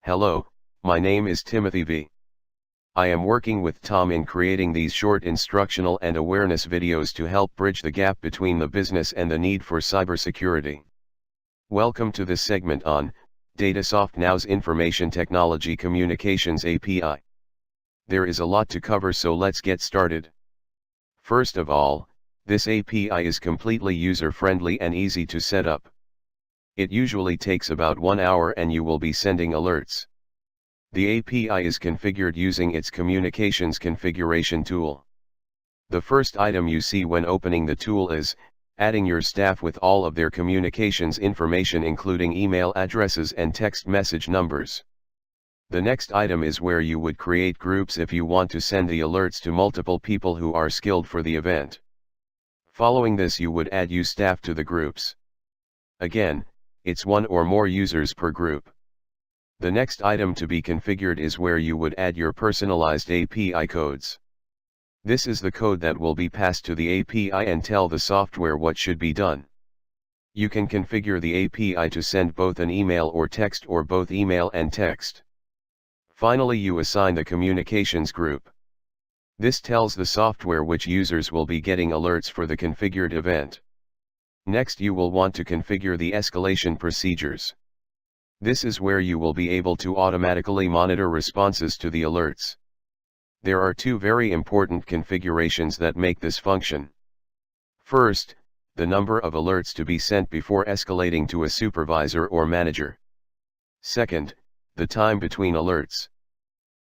Hello, my name is Timothy V. I am working with Tom in creating these short instructional and awareness videos to help bridge the gap between the business and the need for cybersecurity. Welcome to this segment on Datasoft Now's Information Technology Communications API. There is a lot to cover, so let's get started. First of all, this API is completely user-friendly and easy to set up. It usually takes about 1 hour and you will be sending alerts. The API is configured using its communications configuration tool. The first item you see when opening the tool is adding your staff with all of their communications information, including email addresses and text message numbers. The next item is where you would create groups if you want to send the alerts to multiple people who are skilled for the event. Following this, you would add your staff to the groups. Again, it's 1 or more users per group. The next item to be configured is where you would add your personalized API codes. This is the code that will be passed to the API and tell the software what should be done. You can configure the API to send both an email or text, or both email and text. Finally, you assign the communications group. This tells the software which users will be getting alerts for the configured event. Next, you will want to configure the escalation procedures. This is where you will be able to automatically monitor responses to the alerts. There are 2 very important configurations that make this function. First, the number of alerts to be sent before escalating to a supervisor or manager. Second, the time between alerts.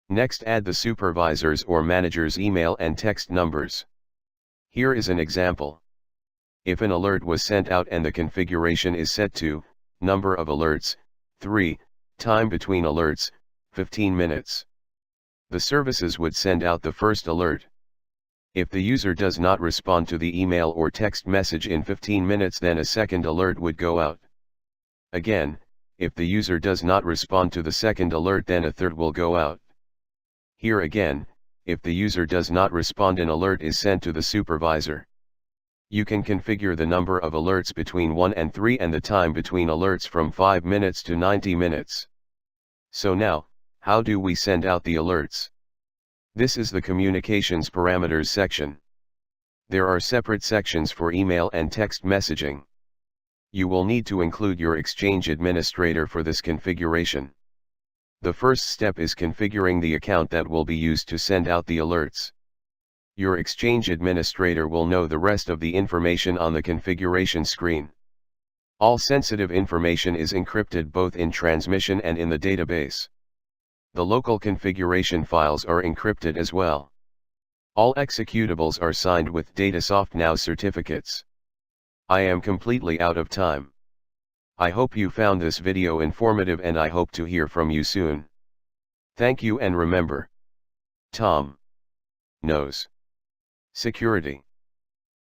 Next, add the supervisor's or manager's email and text numbers. Here is an example. If an alert was sent out and the configuration is set to number of alerts 3, time between alerts 15 minutes. The services would send out the first alert. If the user does not respond to the email or text message in 15 minutes, then a second alert would go out. Again, if the user does not respond to the second alert, then a third will go out. Here again, if the user does not respond, an alert is sent to the supervisor. You can configure the number of alerts between 1 and 3 and the time between alerts from 5 minutes to 90 minutes. So now, how do we send out the alerts? This is the communications parameters section. There are separate sections for email and text messaging. You will need to include your Exchange administrator for this configuration. The first step is configuring the account that will be used to send out the alerts. Your Exchange administrator will know the rest of the information on the configuration screen. All sensitive information is encrypted both in transmission and in the database. The local configuration files are encrypted as well. All executables are signed with Datasoft Now certificates. I am completely out of time. I hope you found this video informative, and I hope to hear from you soon. Thank you, and remember, Tom knows security.